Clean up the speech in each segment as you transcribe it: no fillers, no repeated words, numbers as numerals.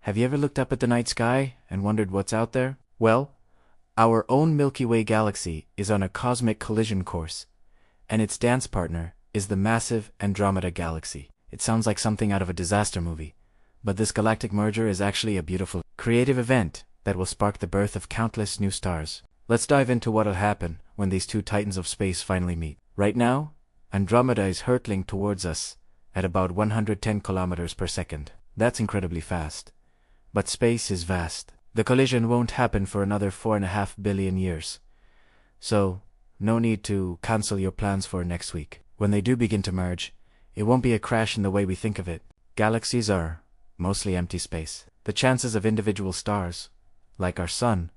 Have you ever looked up at the night sky and wondered what's out there? Well, our own Milky Way galaxy is on a cosmic collision course, and its dance partner is the massive Andromeda Galaxy. It sounds like something out of a disaster movie, but this galactic merger is actually a beautiful, creative event that will spark the birth of countless new stars. Let's dive into what'll happen when these two titans of space finally meet. Right now, Andromeda is hurtling towards us at about 110 kilometers per second. That's incredibly fast. But space is vast. The collision won't happen for another 4.5 billion years. So, no need to cancel your plans for next week. When they do begin to merge, it won't be a crash in the way we think of it. Galaxies are mostly empty space. The chances of individual stars, like our sun,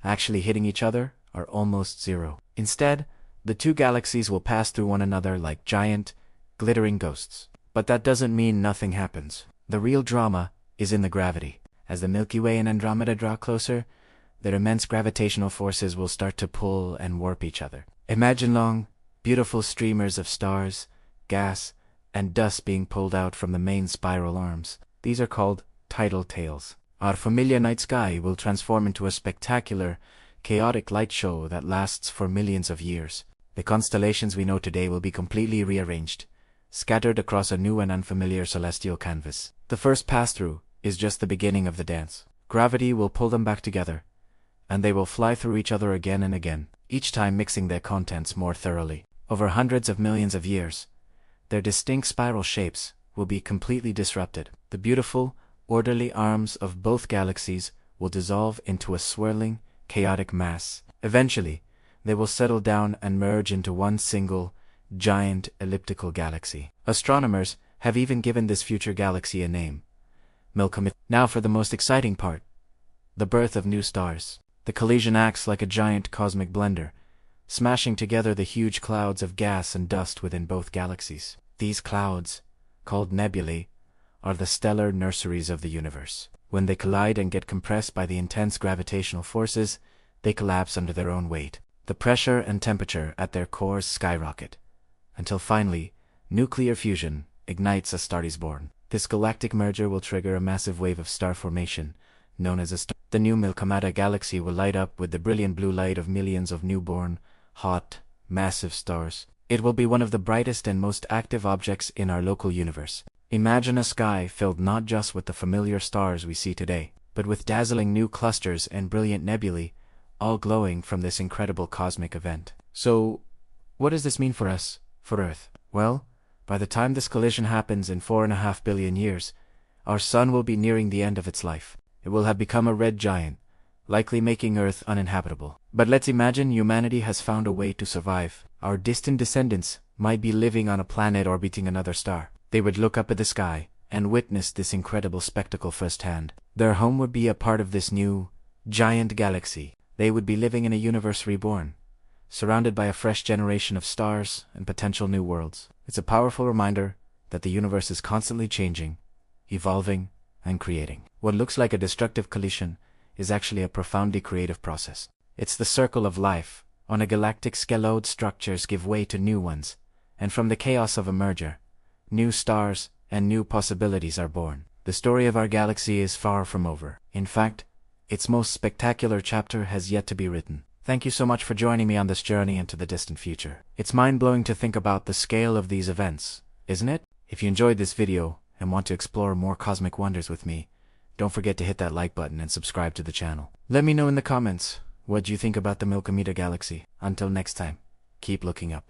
actually hitting each other are almost zero. Instead, the two galaxies will pass through one another like giant, glittering ghosts. But that doesn't mean nothing happens. The real drama is in the gravity. As the Milky Way and Andromeda draw closer, their immense gravitational forces will start to pull and warp each other. Imagine long, beautiful streamers of stars, gas, and dust being pulled out from the main spiral arms. These are called tidal tails. Our familiar night sky will transform into a spectacular, chaotic light show that lasts for millions of years. The constellations we know today will be completely rearranged, scattered across a new and unfamiliar celestial canvas. The first pass-through is just the beginning of the dance. Gravity will pull them back together, and they will fly through each other again and again, each time mixing their contents more thoroughly. Over hundreds of millions of years, their distinct spiral shapes will be completely disrupted. The beautiful, orderly arms of both galaxies will dissolve into a swirling, chaotic mass. Eventually, they will settle down and merge into one single, giant elliptical galaxy. Astronomers have even given this future galaxy a name: Milky Way. Now for the most exciting part, the birth of new stars. The collision acts like a giant cosmic blender, smashing together the huge clouds of gas and dust within both galaxies. These clouds, called nebulae, are the stellar nurseries of the universe. When they collide and get compressed by the intense gravitational forces, they collapse under their own weight. The pressure and temperature at their cores skyrocket, until finally, nuclear fusion ignites a star is born. This galactic merger will trigger a massive wave of star formation, known as a star. The new Milky Way galaxy will light up with the brilliant blue light of millions of newborn, hot, massive stars. It will be one of the brightest and most active objects in our local universe. Imagine a sky filled not just with the familiar stars we see today, but with dazzling new clusters and brilliant nebulae, all glowing from this incredible cosmic event. So, what does this mean for us, for Earth? Well, by the time this collision happens in 4.5 billion years, our sun will be nearing the end of its life. It will have become a red giant, likely making Earth uninhabitable. But let's imagine humanity has found a way to survive. Our distant descendants might be living on a planet orbiting another star. They would look up at the sky and witness this incredible spectacle firsthand. Their home would be a part of this new, giant galaxy. They would be living in a universe reborn, surrounded by a fresh generation of stars and potential new worlds. It's a powerful reminder that the universe is constantly changing, evolving, and creating. What looks like a destructive collision is actually a profoundly creative process. It's the circle of life. On a galactic scale, old structures give way to new ones, and from the chaos of a merger, new stars and new possibilities are born. The story of our galaxy is far from over. In fact, its most spectacular chapter has yet to be written. Thank you so much for joining me on this journey into the distant future. It's mind-blowing to think about the scale of these events, isn't it? If you enjoyed this video and want to explore more cosmic wonders with me, don't forget to hit that like button and subscribe to the channel. Let me know in the comments what you think about the Milky Way galaxy. Until next time, keep looking up.